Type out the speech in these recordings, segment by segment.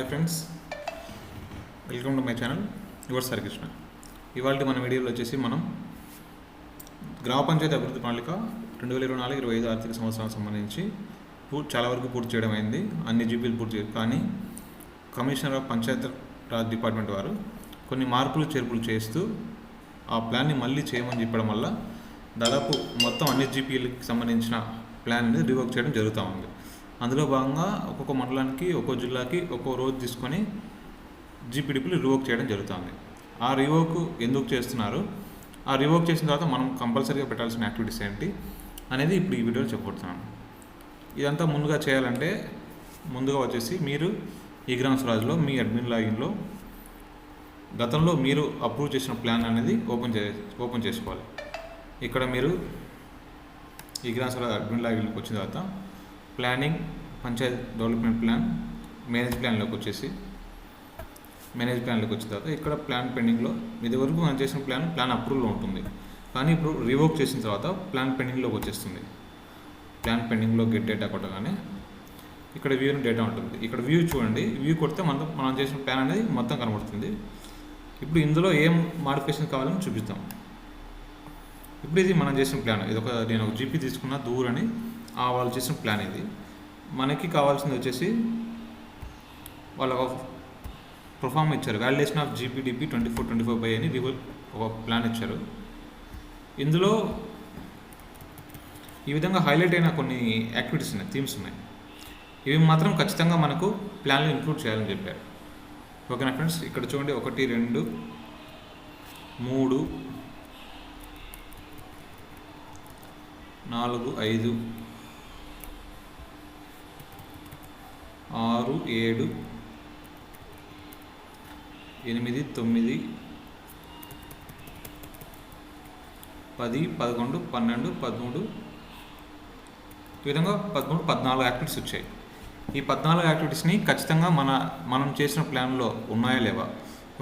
Hi friends, welcome to my channel your సరికృష్ణ. ఇవాళ మన వీడియోలో వచ్చేసి మనం గ్రామ పంచాయతీ అభివృద్ధి ప్రణాళిక 2024-25 ఆర్థిక సంవత్సరానికి సంబంధించి చాలా వరకు పూర్తి చేయడం అయింది. అన్ని జీపీలు పూర్తి చేయడం, కానీ commissioner of Panchayat Raj department వారు కొన్ని మార్పులు చేర్పులు చేస్తూ ఆ ప్లాన్ని మళ్ళీ చేయమని చెప్పడం వల్ల దాదాపు మొత్తం అన్ని జీపీలకు సంబంధించిన ప్లాన్ని రివర్క్ చేయడం జరుగుతూ ఉంది. అందులో భాగంగా ఒక్కొక్క మండలానికి ఒక్కో జిల్లాకి ఒక్కో రోజు తీసుకొని జీపీడీపీలు రివోక్ చేయడం జరుగుతుంది. ఆ రివోక్ ఎందుకు చేస్తున్నారు, ఆ రివోక్ చేసిన తర్వాత మనం కంపల్సరీగా పెట్టాల్సిన యాక్టివిటీస్ ఏంటి అనేది ఇప్పుడు ఈ వీడియోలో చెప్పబడుతున్నాను. ఇదంతా ముందుగా చేయాలంటే ముందుగా వచ్చేసి మీరు ఈ గ్రామ స్వరాజ్లో మీ అడ్మిన్ లాగిన్లో గతంలో మీరు అప్రూవ్ చేసిన ప్లాన్ అనేది ఓపెన్ చేసుకోవాలి. ఇక్కడ మీరు ఈ గ్రామ స్వరాజ్ అడ్మిన్ లాగిన్లోకి వచ్చిన తర్వాత planning, panchayat development plan, manage ప్లాన్లోకి వచ్చిన తర్వాత ఇక్కడ ప్లాన్ పెండింగ్లో ఇది వరకు మనం చేసిన ప్లాన్ అప్రూవ్లో ఉంటుంది, కానీ ఇప్పుడు రివోక్ చేసిన తర్వాత ప్లాన్ పెండింగ్లోకి వచ్చేస్తుంది. ప్లాన్ పెండింగ్లో గెట్ డేటా కొట్టగానే ఇక్కడ వ్యూ డేటా ఉంటుంది. ఇక్కడ వ్యూ చూడండి, వ్యూ కొడితే మనం చేసిన ప్లాన్ అనేది మొత్తం కనబడుతుంది. ఇప్పుడు ఇందులో ఏం మాడిఫికేషన్ కావాలని చూపిస్తాం. ఇప్పుడు ఇది మనం చేసిన ప్లాన్, నేను ఒక జీపీ తీసుకున్న దూర్ అని వాళ్ళు చేసిన ప్లాన్. ఇది మనకి కావాల్సింది వచ్చేసి వాళ్ళ ఒక ప్రొఫార్మ్ ఇచ్చారు, వాలిడేషన్ ఆఫ్ జీపీడీపీ 24/25 అని ఒక ప్లాన్ ఇచ్చారు. ఇందులో ఈ విధంగా హైలైట్ అయిన కొన్ని యాక్టివిటీస్ ఉన్నాయి, థీమ్స్ ఉన్నాయి. ఇవి మాత్రం ఖచ్చితంగా మనకు ప్లాన్లో ఇంక్లూడ్ చేయాలని చెప్పారు. ఓకేనా ఫ్రెండ్స్, ఇక్కడ చూడండి 1, 2, 3, 4, 5, 6, 7, 8, 9, 10, 11, 12, 13, ఈ విధంగా 13, 14 యాక్టివిటీస్ వచ్చాయి. ఈ 14 యాక్టివిటీస్ని ఖచ్చితంగా మనం చేసిన ప్లాన్లో ఉన్నాయా లేవా,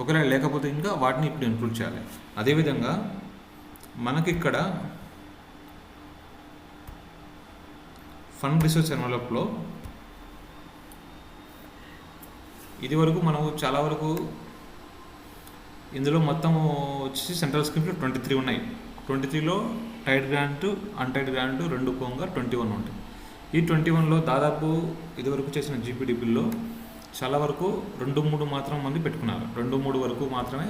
ఒకవేళ లేకపోతే ఇంకా వాటిని ఇప్పుడు ఇంక్లూడ్ చేయాలి. అదేవిధంగా మనకి ఇక్కడ ఫండ్ రిసోర్స్ ఎన్వలప్లో ఇది వరకు మనము చాలా వరకు ఇందులో మొత్తం వచ్చేసి సెంట్రల్ స్కీమ్స్లో 23 ఉన్నాయి. 23లో టైడ్ గ్రాంట్, అన్టైడ్ గ్రాంట్ రెండు పోగా 21 ఉంటాయి. ఈ 21లో దాదాపు ఇదివరకు చేసిన జీపీడీపీల్లో చాలా వరకు 2-3 మాత్రం మంది పెట్టుకున్నారు. 2-3 వరకు మాత్రమే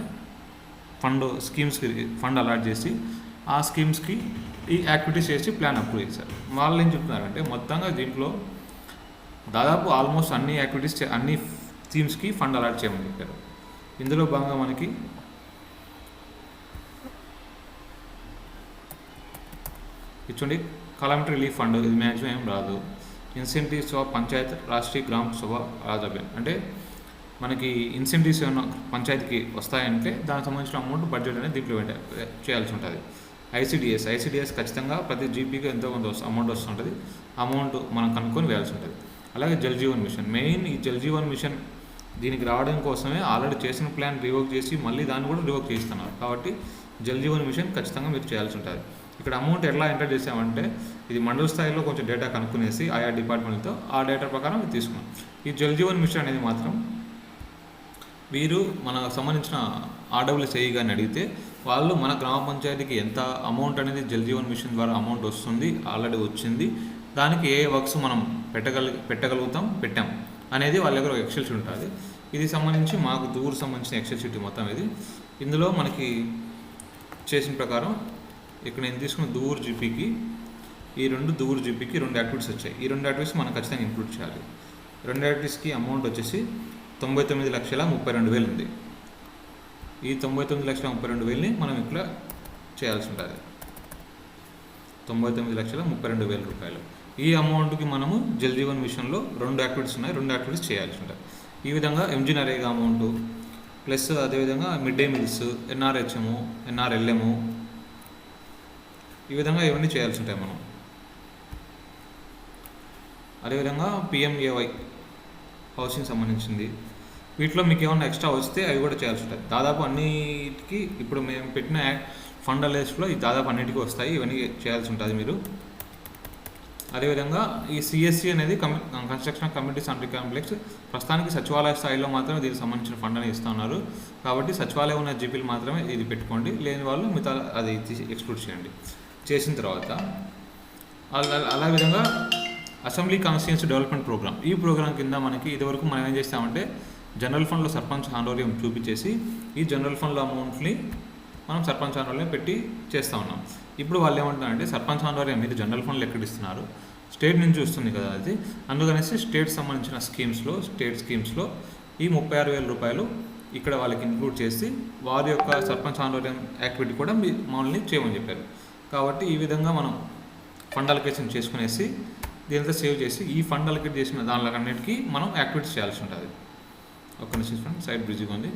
స్కీమ్స్కి ఫండ్ అలాట్ చేసి ఆ స్కీమ్స్కి ఈ యాక్టివిటీస్ చేసి ప్లాన్ అప్రూవ్ చేశారు. వాళ్ళు ఏం చెప్తున్నారంటే మొత్తంగా దీంట్లో దాదాపు ఆల్మోస్ట్ అన్ని యాక్టివిటీస్ అన్ని థీమ్స్కి ఫండ్ అలాట్ చేయమని చెప్పారు. ఇందులో భాగంగా మనకి ఇచ్చండి కలామిటీ రిలీఫ్ ఫండ్, ఇది మ్యాక్సిమం ఏం రాదు. ఇన్సెంటివ్స్ ఆఫ్ పంచాయత్ రాష్ట్రీయ గ్రామ సభ రాజ్ అభియాన్, అంటే మనకి ఇన్సెంటివ్స్ ఏమైనా పంచాయతీకి వస్తాయంటే దానికి సంబంధించిన అమౌంట్ బడ్జెట్ అనేది దీంట్లో చేయాల్సి ఉంటుంది. ఐసిడిఎస్ ఖచ్చితంగా ప్రతి జీపీకి ఎంతో కొంత అమౌంట్ వస్తుంటుంది. అమౌంట్ మనం కనుక్కొని వేయాల్సి ఉంటుంది. అలాగే జల్ జీవన్ మిషన్, మెయిన్ ఈ జల్ జీవన్ మిషన్ దీనికి రావడం కోసమే ఆల్రెడీ చేసిన ప్లాన్ రివోక్ చేసి మళ్ళీ దాన్ని కూడా రివోక్ చేస్తున్నారు. కాబట్టి జల్ జీవన్ మిషన్ ఖచ్చితంగా మీరు చేయాల్సి ఉంటుంది. ఇక్కడ అమౌంట్ ఎలా ఎంటర్ చేసామంటే ఇది మండల స్థాయిలో కొంచెం డేటా కనుక్కునేసి ఆయా డిపార్ట్మెంట్తో ఆ డేటా ప్రకారం మీరు తీసుకున్నాం. ఈ జల్ జీవన్ మిషన్ అనేది మాత్రం వీరు మనకు సంబంధించిన ఆర్డబ్ల్యూఎస్ఐ గారిని అడిగితే వాళ్ళు మన గ్రామ పంచాయతీకి ఎంత అమౌంట్ అనేది జల్ జీవన్ మిషన్ ద్వారా అమౌంట్ వస్తుంది, ఆల్రెడీ వచ్చింది, దానికి ఏ వర్క్స్ మనం పెట్టాం అనేది వాళ్ళ దగ్గర ఒక ఎక్సెల్ షీట్ ఉంటుంది. ఇది సంబంధించి మాకు దూర్ సంబంధించిన ఎక్సెల్ షీట్ మొత్తం ఇది. ఇందులో మనకి చేసిన ప్రకారం ఇక్కడ నేను తీసుకున్న దూర్ జీపీకి దూర్ జీపీకి 2 యాక్టివిటీస్ వచ్చాయి. ఈ 2 యాక్టివిటీస్ మనం ఖచ్చితంగా ఇంక్లూడ్ చేయాలి. 2 యాక్టివిటీస్కి అమౌంట్ వచ్చేసి 99,32,000 ఉంది. ఈ 99,32,000ని మనం ఇక్కడ చేయాల్సి ఉంటుంది. 99,32,000 రూపాయలు. ఈ అమౌంట్కి మనము జల్ జీవన్ మిషన్లో 2 యాక్టివిటీస్ ఉన్నాయి, 2 యాక్టివిటీస్ చేయాల్సి ఉంటుంది. ఈ విధంగా ఎంజీ నరేగా అమౌంట్ ప్లస్ అదేవిధంగా mid day meals, NRHM, NRLM, ఈ విధంగా ఇవన్నీ చేయాల్సి ఉంటాయి మనం. అదేవిధంగా పిఎంఏవై హౌసింగ్ సంబంధించింది, వీటిలో మీకు ఏమైనా ఎక్స్ట్రా వస్తే అవి కూడా చేయాల్సి ఉంటుంది. దాదాపు అన్నిటికీ ఇప్పుడు మేము పెట్టిన ఫండ్ లిస్ట్లో ఈ దాదాపు అన్నిటికీ వస్తాయి. ఇవన్నీ చేయాల్సి ఉంటుంది మీరు. అదేవిధంగా ఈ సిఎస్సి అనేది కన్స్ట్రక్షన్ కమ్యూనిటీస్ అండ్ కాంప్లెక్స్ ప్రస్తుతానికి సచివాలయ స్థాయిలో మాత్రమే దీనికి సంబంధించిన ఫండ్ అని ఇస్తున్నారు. కాబట్టి సచివాలయం ఉన్న జీపీలు మాత్రమే ఇది పెట్టుకోండి, లేని వాళ్ళు మిగతా అది ఎక్స్క్లూడ్ చేయండి. చేసిన తర్వాత అలా విధంగా అసెంబ్లీ కాన్స్టిట్యుయెన్సీ డెవలప్మెంట్ ప్రోగ్రామ్, ఈ ప్రోగ్రామ్ కింద మనకి ఇదివరకు మనం ఏం చేస్తామంటే జనరల్ ఫండ్లో సర్పంచ్ హాండోరియం చూపించేసి ఈ జనరల్ ఫండ్లో అమౌంట్ని మనం సర్పంచ్ హాండోరియం పెట్టి చేస్తూ ఉన్నాం. ఇప్పుడు వాళ్ళు ఏమంటున్నారంటే సర్పంచ్ హాండోరియం మీరు జనరల్ ఫండ్లు ఎక్కడిస్తున్నారు, స్టేట్ నుంచి వస్తుంది కదా అది, అందుకనేసి స్టేట్ సంబంధించిన స్టేట్ స్కీమ్స్లో ఈ 36,000 రూపాయలు ఇక్కడ వాళ్ళకి ఇంక్లూడ్ చేసి వారి యొక్క సర్పంచ్ హాండోరియం యాక్టివిటీ కూడా మమ్మల్ని చేయమని చెప్పారు. కాబట్టి ఈ విధంగా మనం ఫండ్ అలొకేషన్ చేసుకునేసి దీనితో సేవ్ చేసి ఈ ఫండ్ అలొకేట్ చేసిన దానిలో అన్నిటికీ మనం యాక్టివిటీస్ చేయాల్సి ఉంటుంది. ఒక్క నిమిషం ఫ్రెండ్, సైడ్ బిజీగా ఉంది.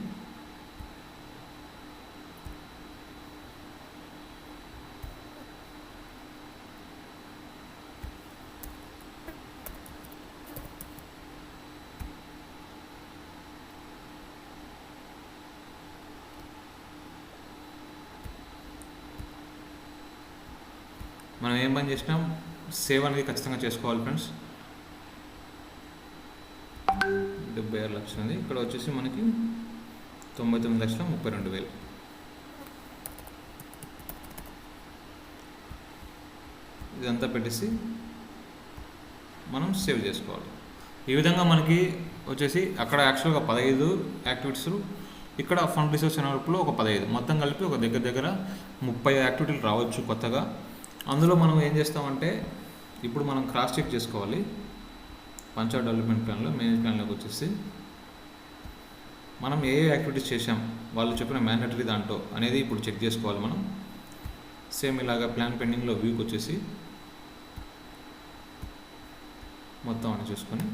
మనం ఏం పని చేసినాం, సేవ్ అనేది ఖచ్చితంగా చేసుకోవాలి ఫ్రెండ్స్. 76 లక్షలు ఉంది, ఇక్కడ వచ్చేసి మనకి 99,32,000. ఇదంతా పెట్టేసి మనం సేవ్ చేసుకోవాలి. ఈ విధంగా మనకి వచ్చేసి అక్కడ యాక్చువల్గా 15 యాక్టివిటీస్, ఇక్కడ ఫండ్ రిసోర్స్ నెట్వర్క్లో ఒక 15, మొత్తం కలిపి ఒక దగ్గర 30 యాక్టివిటీలు రావచ్చు కొత్తగా. అందులో మనం ఏం చేస్తామంటే ఇప్పుడు మనం క్రాస్ చెక్ చేసుకోవాలి. పంచాయత్ డెవలప్మెంట్ ప్లాన్లో మేనేజ్ ప్లాన్లోకి వచ్చేసి మనం ఏ యాక్టివిటీస్ చేసాం వాళ్ళు చెప్పిన మ్యాండటరీ దాంట్లో అనేది ఇప్పుడు చెక్ చేసుకోవాలి మనం. సేమ్ ఇలాగా ప్లాన్ పెండింగ్లో వ్యూకి వచ్చేసి మొత్తం అని చూసుకొని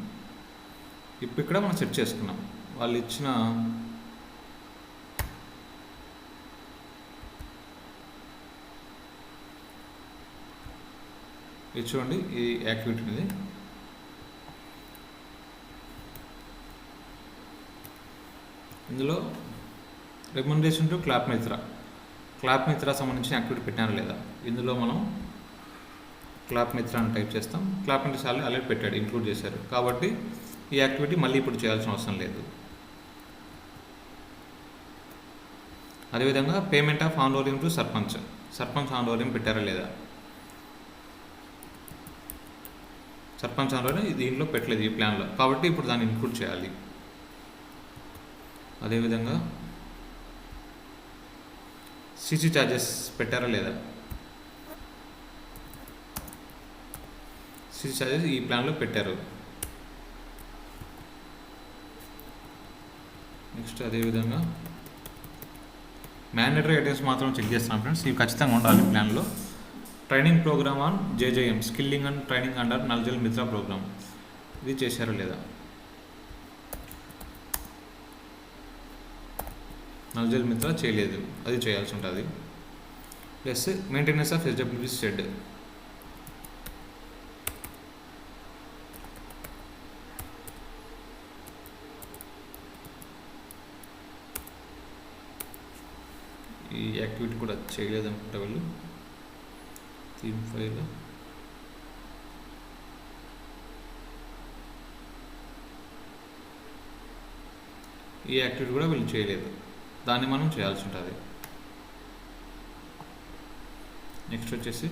ఇప్పుడు ఇక్కడ మనం సెట్ చేసుకున్నాం. వాళ్ళు ఇచ్చిన ఇది చూడండి, ఈ యాక్టివిటీ అనేది ఇందులో రికమెండేషన్ టు క్లాప్ మిత్ర సంబంధించిన యాక్టివిటీ పెట్టారా లేదా, ఇందులో మనం క్లాప్ మిత్ర అని టైప్ చేస్తాం. క్లాప్ మిత్ర సార్లు అలర్ట్ పెట్టాడు, ఇంక్లూడ్ చేశారు, కాబట్టి ఈ యాక్టివిటీ మళ్ళీ ఇప్పుడు చేయాల్సిన అవసరం లేదు. అదేవిధంగా పేమెంట్ ఆఫ్ హాండోరియం టు సర్పంచ్ హాండోరియం పెట్టారా లేదా, సర్పంచ్ హాండోరియం దీంట్లో పెట్టలేదు ఈ ప్లాన్లో, కాబట్టి ఇప్పుడు దాన్ని ఇంక్లూడ్ చేయాలి. అదేవిధంగా సీసీ ఛార్జెస్ పెట్టారా లేదా, సీసీ ఛార్జెస్ ఈ ప్లాన్లో పెట్టారు. నెక్స్ట్ అదేవిధంగా మ్యాండేటరీ ఐటమ్స్ మాత్రం చెక్ చేస్తున్నాం ఫ్రెండ్స్, ఇవి ఖచ్చితంగా ఉండాలి ప్లాన్లో. Training programme on JJM skilling and training under Nal Jal Mitra programme, ఇది చేశారా లేదా, నల్జల్ మిత్ర చేయలేదు, అది చేయాల్సి ఉంటుంది. ప్లస్ మెయింటెనెన్స్ ఆఫ్ ఎస్డబ్ల్యూబీ షెడ్, ఈ యాక్టివిటీ కూడా చేయలేదు అనుకుంటా వాళ్ళు. థీమ్ ఫైల్ ఈ యాక్టివిటీ కూడా వీళ్ళు చేయలేదు, దాన్ని మనం చేయాల్సి ఉంటుంది. నెక్స్ట్ వచ్చేసి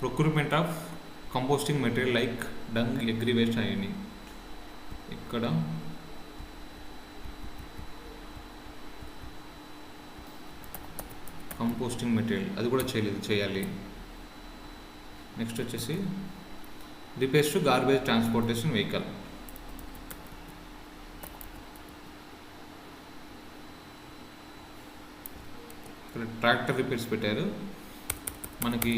procurement of composting material like dung, agri waste అయ్యి, ఇక్కడ కంపోస్టింగ్ మెటీరియల్ అది కూడా చేయాలి. నెక్స్ట్ వచ్చేసి repairs to garbage transportation vehicle, ఇక్కడ ట్రాక్టర్ రిపేర్స్ పెట్టారు. మనకి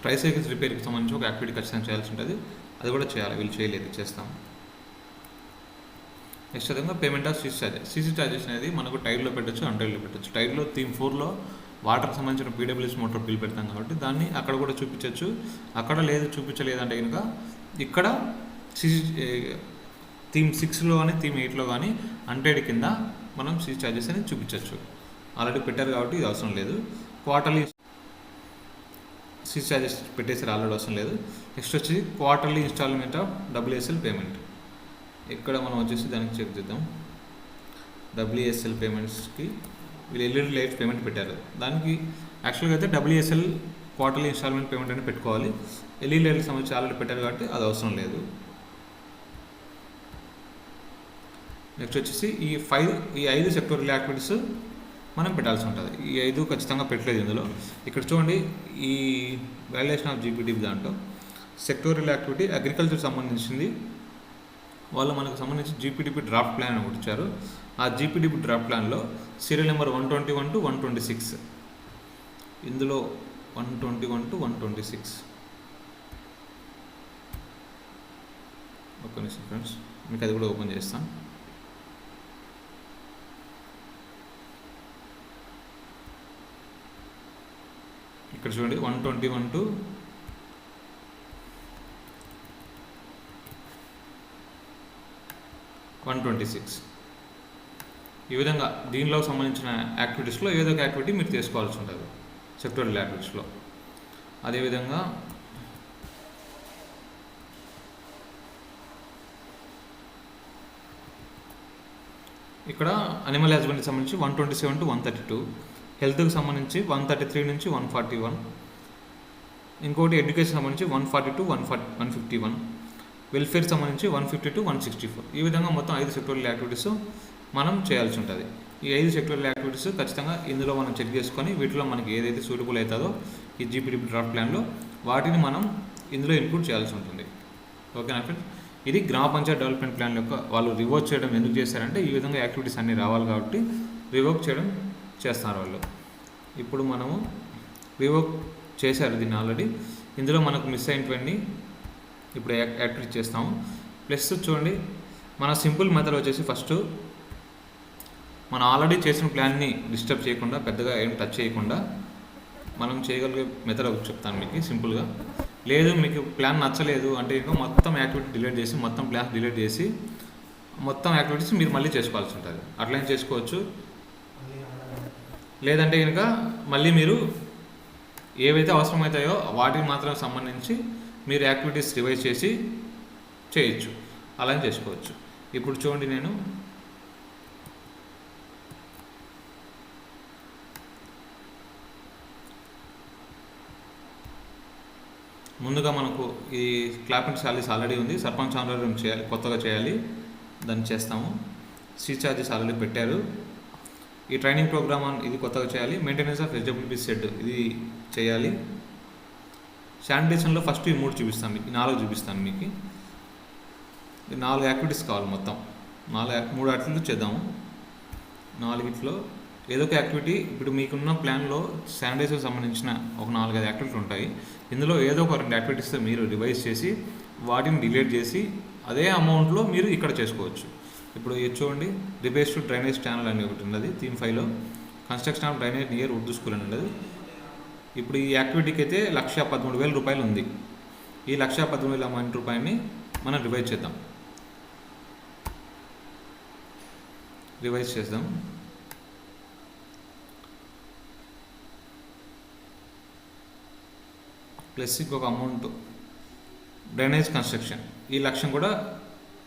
ట్రైసైకిల్స్ రిపేర్కి సంబంధించి ఒక యాక్టివిటీ ఖచ్చితంగా చేయాల్సి ఉంటుంది, అది కూడా చేయాలి, వీళ్ళు చేయలేదు, చేస్తాం. నెక్స్ట్ విధంగా పేమెంట్ ఆఫ్ సీసీ ఛార్జెస్ అనేది మనకు టైర్లో పెట్టచ్చు, అన్టైర్లో పెట్టచ్చు. టైర్లో థీమ్ 4లో వాటర్కి సంబంధించిన పీడబ్ల్యూఎస్ మోటార్ బిల్ పెడతాం కాబట్టి దాన్ని అక్కడ కూడా చూపించవచ్చు. అక్కడ లేదు చూపించలేదంటే కనుక ఇక్కడ థీమ్ 6లో కానీ థీమ్ 8లో కానీ అన్టైడ్ కింద మనం సీసీ ఛార్జెస్ అనేది చూపించవచ్చు. ఆల్రెడీ పెట్టారు కాబట్టి ఇది అవసరం లేదు. క్వార్టర్లీ సీజ్ ఛార్జెస్ పెట్టేసారు, ఆల్రెడీ అవసరం లేదు. నెక్స్ట్ వచ్చి quarterly instalment of WSL payment. ఇక్కడ మనం వచ్చేసి దానికి చెక్ చేద్దాం. డబ్ల్యూఎస్ఎల్ పేమెంట్స్కి వీళ్ళు ఎల్ఈడి లైట్ పేమెంట్ పెట్టారు. దానికి యాక్చువల్గా అయితే డబ్ల్యూఎస్ఎల్ క్వార్టర్లీ ఇన్స్టాల్మెంట్ పేమెంట్ అని పెట్టుకోవాలి. ఎల్ఈడి లైట్కి సంబంధించి ఆల్రెడీ పెట్టారు కాబట్టి అది అవసరం లేదు. నెక్స్ట్ వచ్చేసి ఈ 5 సెక్టోరియల్ యాక్టివిటీస్ మనం పెట్టాల్సి ఉంటుంది. ఈ 5 ఖచ్చితంగా పెట్టలేదు ఇందులో. ఇక్కడ చూడండి, ఈ వాల్యుయేషన్ ఆఫ్ జీపీడీపీ దాంట్లో సెక్టోరియల్ యాక్టివిటీ అగ్రికల్చర్ సంబంధించింది. వాళ్ళు మనకు సంబంధించి జీపీడీపీ డ్రాఫ్ట్ ప్లాన్ ఒకటి ఇచ్చారు. ఆ జీపీడీపీ డ్రాఫ్ట్ ప్లాన్లో సీరియల్ నెంబర్ 121 to 126, ఇందులో 121 to 126 ఒక్క నిమిషం ఫ్రెండ్స్, మీకు అది కూడా ఓపెన్ చేస్తాను. ఇక్కడ చూడండి 121 to 126. ఈ విధంగా దీనిలో సంబంధించిన యాక్టివిటీస్లో ఏదో ఒక యాక్టివిటీ మీరు చేసుకోవాల్సి ఉంటుంది సెక్టోరియల్ యాక్టివిటీస్లో. అదేవిధంగా ఇక్కడ అనిమల్ హస్బెండరీకి సంబంధించి 127 to 132, హెల్త్కి సంబంధించి 133 నుంచి 141, ఇంకోటి ఎడ్యుకేషన్ సంబంధించి 140 to 151, వెల్ఫేర్ సంబంధించి 150 to 164. ఈ విధంగా మొత్తం 5 సెక్టోరియల్ యాక్టివిటీస్ మనం చేయాల్సి ఉంటుంది. ఈ 5 సెక్టోరియల్ యాక్టివిటీస్ ఖచ్చితంగా ఇందులో మనం చెక్ చేసుకొని వీటిలో మనకి ఏదైతే సూటబుల్ అవుతుందో ఈ జీపీడీపీ డ్రాఫ్ట్ ప్లాన్లో వాటిని మనం ఇందులో ఇన్క్లూడ్ చేయాల్సి ఉంటుంది. ఓకేనా ఫ్రెండ్స్? ఇది గ్రామ పంచాయత్ డెవలప్మెంట్ ప్లాన్ యొక్క వాళ్ళు రివోక్ చేయడం ఎందుకు చేశారంటే ఈ విధంగా యాక్టివిటీస్ అన్నీ రావాలి కాబట్టి రివోక్ చేయడం చేస్తున్నారు వాళ్ళు. ఇప్పుడు మనము రివోక్ చేశారు దీన్ని ఆల్రెడీ. ఇందులో మనకు మిస్ అయినటువంటి ఇప్పుడు యాక్టివిటీ చేస్తాము. ప్లస్ చూడండి, మన సింపుల్ మెథడ్ వచ్చేసి ఫస్ట్ మనం ఆల్రెడీ చేసిన ప్లాన్ని డిస్టర్బ్ చేయకుండా, పెద్దగా ఏం టచ్ చేయకుండా మనం చేయగలిగే మెథడ్ ఒకటి చెప్తాను మీకు సింపుల్గా. లేదు మీకు ప్లాన్ నచ్చలేదు అంటే ఇంకా మొత్తం యాక్టివిటీ డిలీట్ చేసి, మొత్తం ప్లాన్ డిలీట్ చేసి మొత్తం యాక్టివిటీస్ మీరు మళ్ళీ చేసుకోవాల్సి ఉంటుంది. అట్లనే చేసుకోవచ్చు. లేదంటే కనుక మళ్ళీ మీరు ఏవైతే అవసరమవుతాయో వాటికి మాత్రం సంబంధించి మీరు యాక్టివిటీస్ రివైజ్ చేసి చేయొచ్చు, అలా చేసుకోవచ్చు. ఇప్పుడు చూడండి, నేను ముందుగా మనకు ఈ క్లాప్ అండ్ సాలరీస్ ఆల్రెడీ ఉంది. సర్పంచ్ ఆనరం చేయాలి, కొత్తగా చేయాలి, దాన్ని చేస్తాము. సీ ఛార్జెస్ ఆల్రెడీ పెట్టారు. ఈ ట్రైనింగ్ ప్రోగ్రామ్ ఇది కొత్తగా చేయాలి. మెయింటెనెన్స్ ఆఫ్ ఎలిజిబిలిటీ సెట్ ఇది చేయాలి. శానిటేషన్లో ఫస్ట్ ఈ 3 చూపిస్తాను మీకు, 4 చూపిస్తాను మీకు. 4 యాక్టివిటీస్ కావాలి మొత్తం. 3 యాక్టివిటీలు చేద్దాము. 4 ఏదో ఒక యాక్టివిటీ ఇప్పుడు మీకున్న ప్లాన్లో శానిటైజర్కి సంబంధించిన ఒక 4-5 యాక్టివిటీలు ఉంటాయి. ఇందులో ఏదో ఒక 2 యాక్టివిటీస్ మీరు రివైజ్ చేసి వాటిని డిలీట్ చేసి అదే అమౌంట్లో మీరు ఇక్కడ చేసుకోవచ్చు. ఇప్పుడు ఇది చూడండి, రిపేర్స్ టు డ్రైనేజ్ ఛానల్ అని ఒకటి ఉన్నది థీమ్ 5లో. Construction of drainage near Urdu school అని ఉన్నది. ఇప్పుడు ఈ యాక్టివిటీకి అయితే 1,13,000 రూపాయలు ఉంది. ఈ 1,13,000 రూపాయలని మనం రివైజ్ చేద్దాం. రివైజ్ చేద్దాం. ప్లస్ ఇంకొక అమౌంట్ డ్రైనేజ్ కన్స్ట్రక్షన్, ఈ 1,00,000 కూడా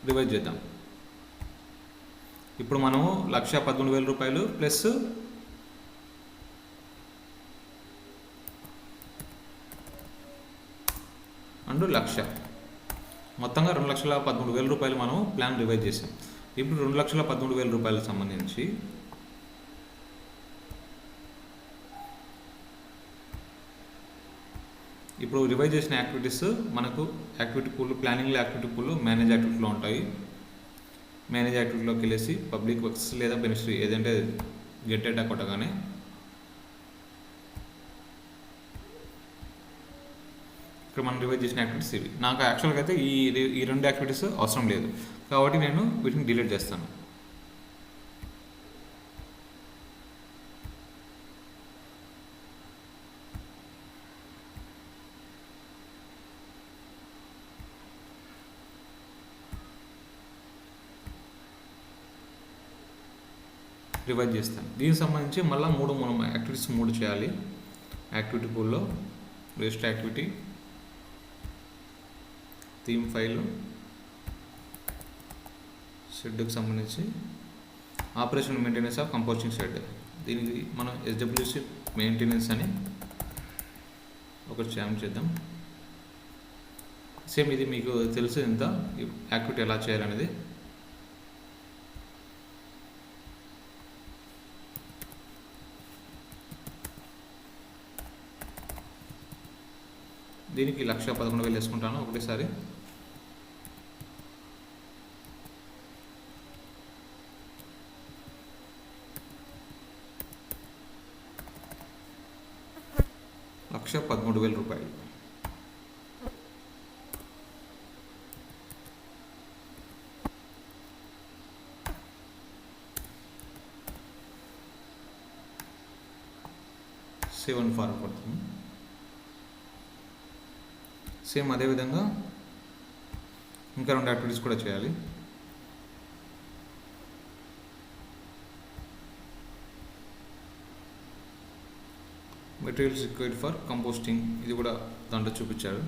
రివైజ్ చేద్దాం. ఇప్పుడు మనము 1,13,000 రూపాయలు ప్లస్ అండ్ 1,00,000 మొత్తంగా 2,13,000 రూపాయలు మనం ప్లాన్ రివైజ్ చేసాం. ఇప్పుడు 2,13,000 రూపాయలకు సంబంధించి ఇప్పుడు రివైజ్ చేసిన యాక్టివిటీస్ మనకు యాక్టివిటీ పూల్, ప్లానింగ్లో యాక్టివిటీ పూల్, మేనేజ్ యాక్టివిటీలో ఉంటాయి. మేనేజ్ యాక్టివిటీలోకి వెళ్ళేసి పబ్లిక్ వర్క్స్ లేదా బెనిఫిషరీ ఏదంటే గెట్ డేటా కొట్టగానే ఇక్కడ మనం రివైజ్ చేసిన యాక్టివిటీస్ ఇవి. నాకు యాక్చువల్గా అయితే ఈ 2 యాక్టివిటీస్ అవసరం లేదు కాబట్టి నేను వీటిని డిలీట్ చేస్తాను. రివైజ్ చేస్తాను. దీనికి సంబంధించి మళ్ళీ మనం యాక్టివిటీస్ 3 చేయాలి. యాక్టివిటీ పూల్లో వేస్ట్ యాక్టివిటీ, థీమ్ ఫైల్, షెడ్కి సంబంధించి operation maintenance of composting shed. దీనికి మనం ఎస్డబ్ల్యూసి మెయింటెనెన్స్ అని ఒకటి చేద్దాం. సేమ్ ఇది మీకు తెలుసు ఎంత యాక్టివిటీ ఎలా చేయాలనేది. దీనికి 1,11,000 వేసుకుంటాను ఒకటేసారి. ₹1,13,000. సేవ్ ఫార్వర్డ్ పడుతుంది. సేమ్ అదేవిధంగా ఇంకా 2 యాక్టివిటీస్ కూడా చేయాలి. మెటీరియల్స్ రిక్వైర్డ్ ఫర్ కంపోస్టింగ్, ఇది కూడా దాంట్లో చూపించారు.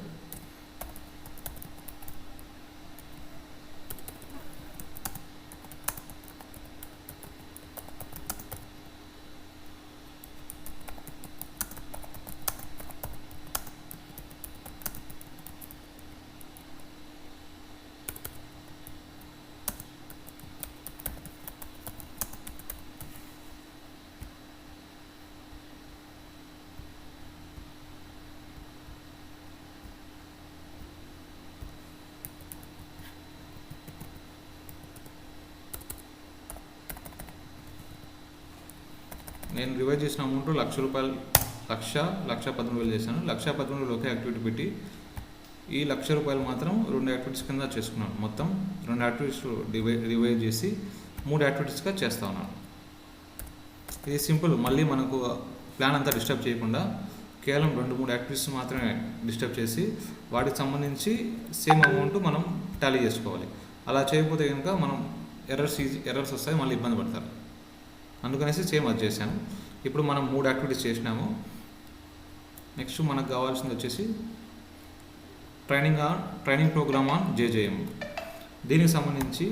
నేను రివైజ్ చేసిన అమౌంట్ ₹1,00,000, 1,13,000 చేశాను. 1,13,000 ఒకే యాక్టివిటీ పెట్టి ఈ ₹1,00,000 మాత్రం 2 యాక్టివిటీస్ కింద చేసుకున్నాను. మొత్తం 2 యాక్టివిటీస్ రివైజ్ చేసి 3 యాక్టివిటీస్గా చేస్తా ఉన్నాను. ఇది సింపుల్. మళ్ళీ మనకు ప్లాన్ అంతా డిస్టర్బ్ చేయకుండా కేవలం 2-3 యాక్టివిటీస్ మాత్రమే డిస్టర్బ్ చేసి వాటికి సంబంధించి సేమ్ అమౌంట్ మనం టాలీ చేసుకోవాలి. అలా చేయకపోతే కనుక మనం ఎర్రర్స్ వస్తాయి, మళ్ళీ ఇబ్బంది పడతారు. అందుకనేసి సేమ్ అది చేశాను. ఇప్పుడు మనం 3 యాక్టివిటీస్ చేసినాము. నెక్స్ట్ మనకు కావాల్సింది వచ్చేసి ట్రైనింగ్ ప్రోగ్రామ్ ఆన్ జేజేఎం. దీనికి సంబంధించి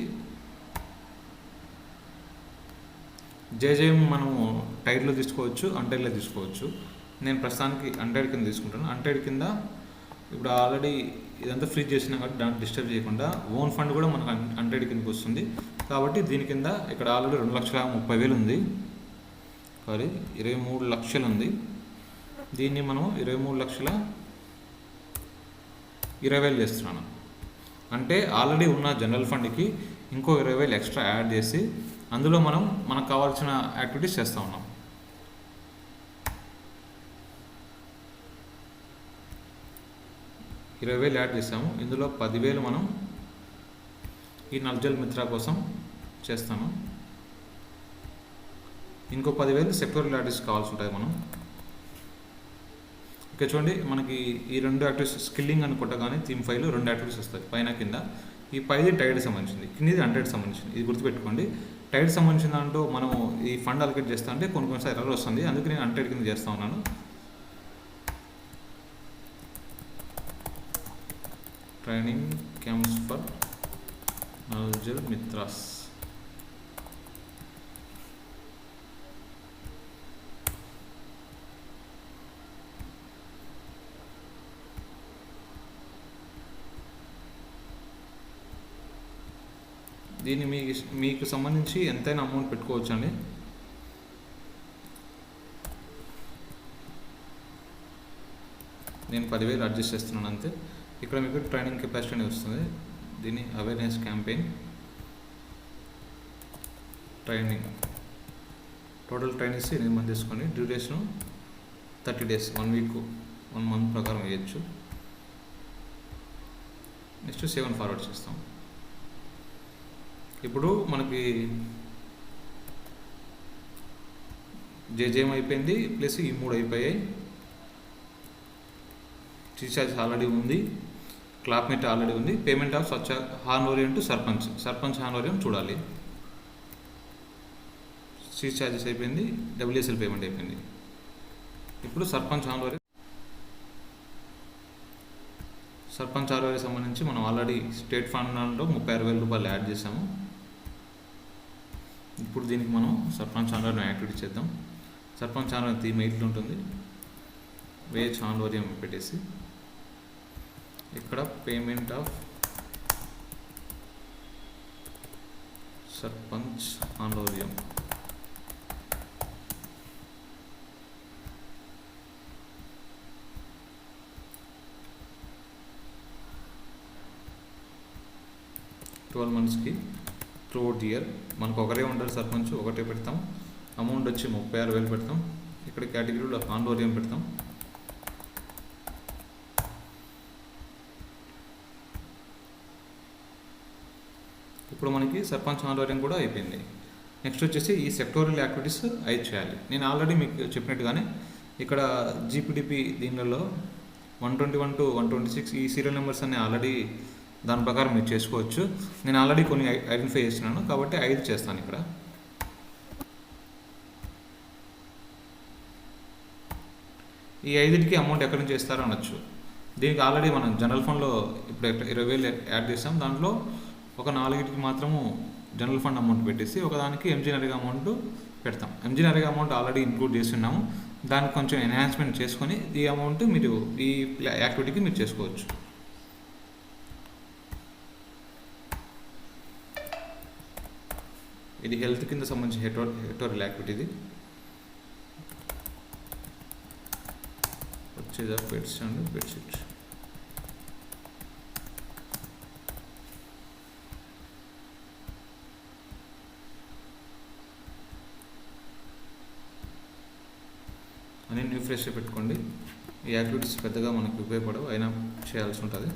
జేజేఎం మనము టైర్లో తీసుకోవచ్చు, అన్టైర్లో తీసుకోవచ్చు. నేను ప్రస్తుతానికి అన్టైర్ కింద తీసుకుంటాను. అన్టైర్ కింద ఇప్పుడు ఆల్రెడీ ఇదంతా ఫ్రీజ్ చేసినా కాబట్టి దాన్ని డిస్టర్బ్ చేయకుండా ఓన్ ఫండ్ కూడా మనకు అన్టైర్ కిందకి వస్తుంది. కాబట్టి దీని కింద ఇక్కడ ఆల్రెడీ 2,30,000 ఉంది, సారీ 23 లక్షలు ఉంది. దీన్ని మనం 23,20,000 చేస్తున్నాను. అంటే ఆల్రెడీ ఉన్న జనరల్ ఫండ్కి ఇంకో 20,000 ఎక్స్ట్రా యాడ్ చేసి అందులో మనం మనకు కావాల్సిన యాక్టివిటీస్ చేస్తూ ఉన్నాం. $20,000 యాడ్ చేసాము. ఇందులో 10,000 మనం ఈ నల్జల్ మిత్ర కోసం చేస్తాను. ఇంకో 10,000 సెక్టోరల్ యాక్టివిటీస్ కావాల్సి ఉంటుంది మనం. ఇక చూడండి, మనకి ఈ 2 యాక్టివిటీస్ స్కిల్లింగ్ అని కొట్టగానే థీమ్ ఫైల్ 2 యాక్టివిటీస్ వస్తాయి పైన కింద. ఈ పైది టైర్డ్ సంబంధించింది, కిందిది అన్టైర్డ్ సంబంధించింది. ఇది గుర్తుపెట్టుకోండి. టైర్డ్ సంబంధించిన దాంట్లో మనం ఈ ఫండ్ అలొకేట్ చేస్తా అంటే కొన్నిసారి ఎర్రర్ వస్తుంది. అందుకే నేను అన్టైర్డ్ కింద చేస్తూ ఉన్నాను. Training camps for నల్జల్ మిత్రాస్. దీన్ని మీకు సంబంధించి ఎంతైనా అమౌంట్ పెట్టుకోవచ్చు అండి. నేను 10,000 అడ్జస్ట్ చేస్తున్నాను అంతే. ఇక్కడ మీకు ట్రైనింగ్ కెపాసిటీ అనేది వస్తుంది. దీన్ని awareness campaign training total trainings 8 మంది తీసుకొని డ్యూరేషన్ 30 days, 1 week, 1 month ప్రకారం వేయచ్చు. నెక్స్ట్ 7 ఫార్వర్డ్ చేస్తాం. ఇప్పుడు మనకి జేజేఎం అయిపోయింది, ప్లస్ ఈ 3 అయిపోయాయి. రీఛార్జ్ ఆల్రెడీ ఉంది, క్లాప్మేట్ ఆల్రెడీ ఉంది. పేమెంట్ ఆఫ్ హానోరియం టు సర్పంచ్ హానోరియం చూడాలి. సీజ్ ఛార్జెస్ అయిపోయింది, డబ్ల్యూఎస్ఎల్ పేమెంట్ అయిపోయింది. ఇప్పుడు సర్పంచ్ ఆర్ఓఆర్కి సంబంధించి మనం ఆల్రెడీ స్టేట్ ఫండ్లో 36,000 రూపాయలు యాడ్ చేసాము. ఇప్పుడు దీనికి మనం సర్పంచ్ ఆర్ఓఆర్ని యాక్టివేట్ చేద్దాం. సర్పంచ్ ఆర్ఓఆర్ థీమ్ 8 ఉంటుంది. వేజ్ ఆన్లోరియం పెట్టేసి ఇక్కడ పేమెంట్ ఆఫ్ సర్పంచ్ ఆన్లోరియం ట్వెల్వ్ మంత్స్కి త్రూఅవుట్ ది ఇయర్. మనకు ఒకరే ఉంటారు సర్పంచ్, ఒకటే పెడతాం. అమౌంట్ వచ్చి 36,000 పెడతాం. ఇక్కడ కేటగిరీలో ఆన్లోరియం పెడతాం. ఇప్పుడు మనకి సర్పంచ్ ఆన్లోరియం కూడా అయిపోయింది. నెక్స్ట్ వచ్చేసి ఈ సెక్టోరియల్ యాక్టివిటీస్ 5 చేయాలి. నేను ఆల్రెడీ మీకు చెప్పినట్టుగానే ఇక్కడ జీపీడీపీ దీనిలో 121 to 126 ఈ సీరియల్ నెంబర్స్ అన్ని ఆల్రెడీ దాని ప్రకారం మీరు చేసుకోవచ్చు. నేను ఆల్రెడీ కొన్ని ఐడెంటిఫై చేస్తున్నాను కాబట్టి 5 చేస్తాను. ఇక్కడ ఈ 5కి అమౌంట్ ఎక్కడి నుంచి ఇస్తారో అనొచ్చు. దీనికి ఆల్రెడీ మనం జనరల్ ఫండ్లో ఇప్పుడు 20,000 యాడ్ చేస్తాం. దాంట్లో ఒక 4కి మాత్రము జనరల్ ఫండ్ అమౌంట్ పెట్టేసి ఒకదానికి ఎంజీ నరేగా అమౌంట్ పెడతాం. MG NREGA amount already include చేస్తున్నాము. దానికి కొంచెం ఎన్హాన్స్మెంట్ చేసుకొని ఈ అమౌంట్ మీరు ఈ యాక్టివిటీకి మీరు చేసుకోవచ్చు. ఇది హెల్త్ కింద సంబంధించి హెక్టోరియల్ యాక్టివిటీ. ఇది వచ్చేది పెట్స్ అండ్ బెడ్షీట్. అని న్యూ ఫ్రెష్గా పెట్టుకోండి. ఈ యాక్టివిటీస్ పెద్దగా మనకు ఉపయోగపడవు, అయినా చేయాల్సి ఉంటుంది.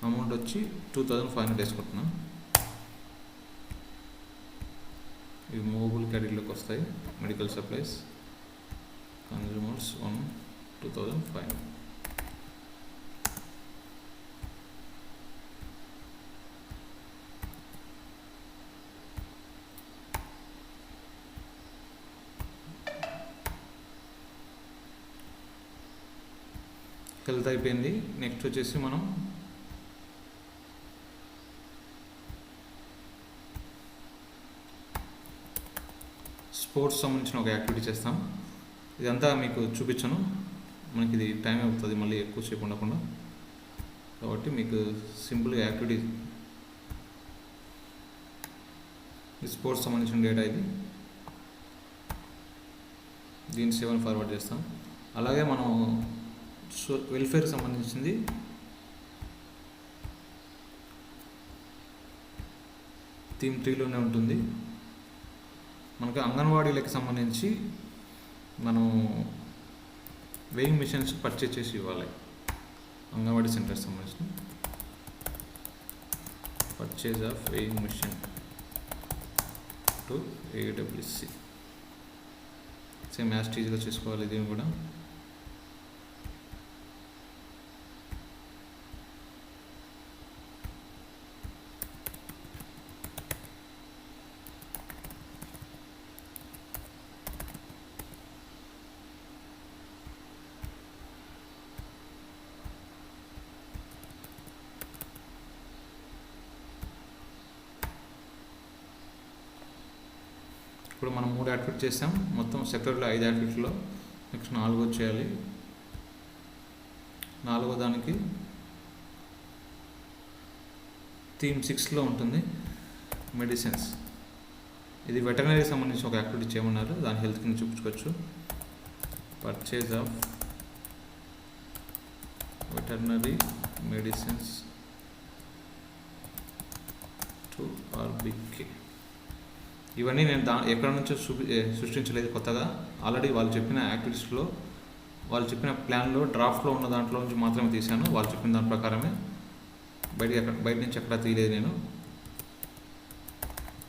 అమౌంట్ వచ్చి 2,500 వేసుకుంటున్నాం. ఇవి మూవబుల్ కేటగిరీలోకి వస్తాయి. Medical supplies, consumers 2,500. హెల్త్ అయిపోయింది. నెక్స్ట్ వచ్చేసి మనం స్పోర్ట్స్ సంబంధించిన ఒక యాక్టివిటీ చేస్తాం. ఇదంతా మీకు చూపించను, మనకి ఇది టైం అవుతుంది మళ్ళీ ఎక్కువసేపు ఉండకుండా. కాబట్టి మీకు సింపుల్గా యాక్టివిటీ, ఈ స్పోర్ట్స్ సంబంధించిన డేటా ఇది. దీన్ని 7 ఫార్వర్డ్ చేస్తాం. అలాగే మనం వెల్ఫేర్ సంబంధించింది థీమ్ 3లోనే ఉంటుంది. మనకు అంగన్వాడీలకు సంబంధించి మనం వెయింగ్ మిషన్స్ పర్చేస్ చేసి ఇవ్వాలి. అంగన్వాడీ సెంటర్స్ సంబంధించి purchase of weighing machine to AWC. Same యాస్టీజ్గా చేసుకోవాలి. దీన్ని కూడా ఇప్పుడు మనం 3 యాక్టివిటీ చేస్తాం. మొత్తం సెక్టర్లో 5 యాక్టివిటీలో నెక్స్ట్ 4 చేయాలి. 4వ దానికి థీమ్ 6లో ఉంటుంది మెడిసిన్స్. ఇది వెటర్నరీకి సంబంధించి ఒక యాక్టివిటీ చేయమన్నారు, దాని హెల్త్ కింద చూపించుకోవచ్చు. Purchase of veterinary medicines to RBK. ఇవన్నీ నేను ఎక్కడ నుంచో సృష్టించలేదు కొత్తగా. ఆల్రెడీ వాళ్ళు చెప్పిన యాక్టివిటీస్లో, వాళ్ళు చెప్పిన ప్లాన్లో, డ్రాఫ్ట్లో ఉన్న దాంట్లో నుంచి మాత్రమే తీశాను. వాళ్ళు చెప్పిన దాని ప్రకారమే, బయట నుంచి ఎక్కడ తీయలేదు నేను.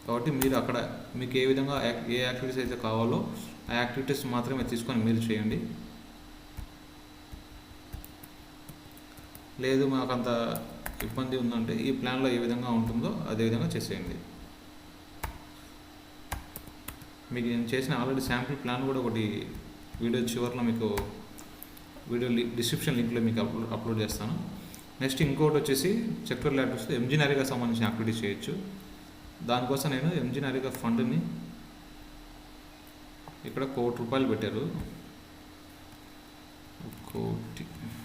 కాబట్టి మీరు అక్కడ మీకు ఏ విధంగా ఏ యాక్టివిటీస్ అయితే కావాలో ఆ యాక్టివిటీస్ మాత్రమే తీసుకొని మీరు చేయండి. లేదు మాకు అంత ఇబ్బంది ఉందంటే ఈ ప్లాన్లో ఏ విధంగా ఉంటుందో అదే విధంగా చేసేయండి. మీకు నేను చేసిన ఆల్రెడీ శాంపిల్ ప్లాన్ కూడా ఒకటి వీడియో చివరిలో మీకు వీడియో డిస్క్రిప్షన్ లింక్లో మీకు అప్లోడ్ చేస్తాను. నెక్స్ట్ ఇంకోటి వచ్చేసి సెక్టోరియల్ యాక్టివిటీస్ ఎంజీ నరేగా సంబంధించిన యాక్టివిటీస్ చేయొచ్చు. దానికోసం నేను ఎంజీ నరేగా ఫండ్ని ఇక్కడ ₹1,00,00,000 పెట్టారు. 1,00,00,000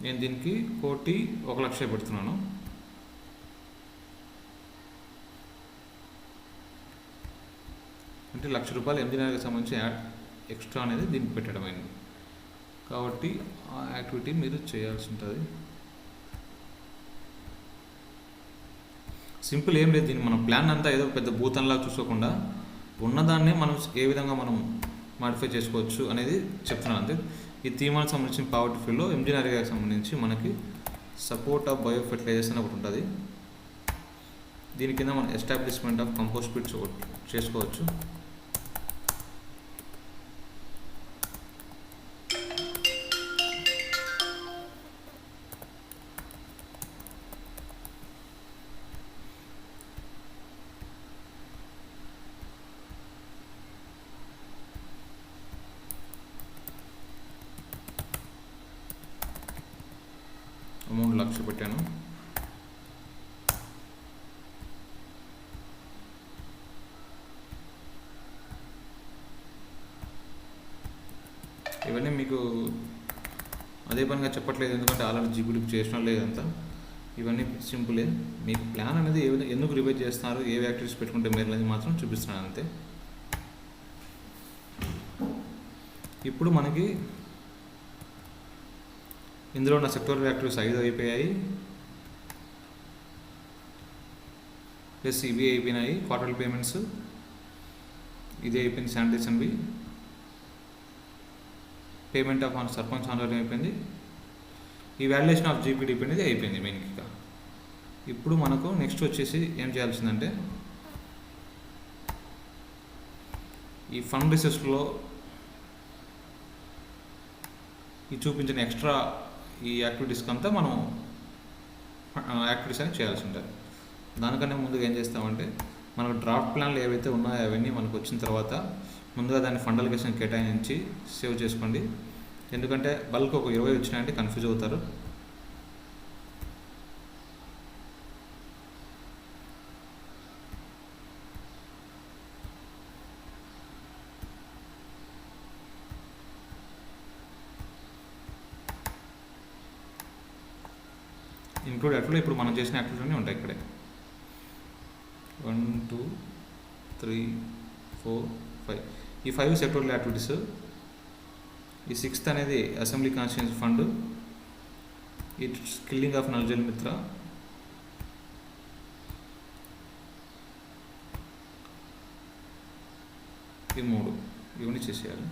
నేను దీనికి ₹1,00,000 పెడుతున్నాను. అంటే ₹1,00,000 ఎంజీ నరేగా సంబంధించి ఎక్స్ట్రా అనేది దీనికి పెట్టడం అయింది. కాబట్టి ఆ యాక్టివిటీ మీరు చేయాల్సి ఉంటుంది. సింపుల్ ఏం లేదు. దీన్ని మనం ప్లాన్ అంతా ఏదో పెద్ద భూతంలా చూసుకోకుండా ఉన్నదాన్నే మనం ఏ విధంగా మనం మాడిఫై చేసుకోవచ్చు అనేది చెప్తున్నాను అంతే. ఈ తీమానికి సంబంధించిన పావర్టీ ఫీల్డ్లో ఎంజీ నరేగాకి సంబంధించి మనకి సపోర్ట్ ఆఫ్ బయో ఫెర్టిలైజర్స్ అని ఒకటి ఉంటుంది. దీని కింద మనం ఎస్టాబ్లిష్మెంట్ ఆఫ్ కంపోస్ట్ పిట్స్ చేసుకోవచ్చు. అమౌంట్ ₹1,00,000 పెట్టాను. ఇవన్నీ మీకు అదే పనిగా చెప్పట్లేదు, ఎందుకంటే ఆల్రెడీ జీపీడీకి చేసిన లేదంతా. ఇవన్నీ సింపులే. మీకు ప్లాన్ అనేది ఎందుకు రివైజ్ చేస్తున్నారు, ఏ యాక్టివిటీస్ పెట్టుకుంటే మీరు అనేది మాత్రం చూపిస్తున్నాను అంతే. ఇప్పుడు మనకి ఇందులో ఉన్న సెక్టోరియల్ యాక్టివిటీస్ 5 అయిపోయాయి, ప్లస్ ఇవి అయిపోయినాయి. క్వార్టర్లీ పేమెంట్స్ ఇది అయిపోయింది, శానిటేషన్వి. పేమెంట్ ఆఫ్ సర్పంచ్ ఆన్లైన్ అయిపోయింది. ఈ వాల్యుయేషన్ ఆఫ్ జీపీడీపీ అనేది అయిపోయింది మెయిన్గా. ఇప్పుడు మనకు నెక్స్ట్ వచ్చేసి ఏం చేయాల్సిందంటే ఈ ఫండ్ రిసోర్స్లో ఈ చూపించిన ఎక్స్ట్రా ఈ యాక్టివిటీస్కి అంతా మనం యాక్టివిటీస్ అని చేయాల్సి ఉంటుంది. దానికన్నా ముందుగా ఏం చేస్తామంటే మనకు డ్రాఫ్ట్ ప్లాన్లు ఏవైతే ఉన్నాయో అవన్నీ మనకు వచ్చిన తర్వాత ముందుగా దాన్ని ఫండ్ అలొకేషన్ కేటాయించి సేవ్ చేసుకోండి. ఎందుకంటే బల్క్ ఒక 20 వచ్చినాయంటే కన్ఫ్యూజ్ అవుతారు. ఇంక్లూడ్ యాక్టివిటీ ఇప్పుడు మనం చేసిన యాక్టివిటీలన్నీ ఉంటాయి ఇక్కడే. 1 2 3 4 5 ఈ 5 సెక్టోరియల్ యాక్టివిటీస్. ఈ 6th అనేది అసెంబ్లీ కాన్స్టిట్యూన్సీ ఫండ్, ఈ స్కిల్లింగ్ ఆఫ్ నల్ జల్ మిత్ర, ఈ 3 ఇవన్నీ చేసేయాలి.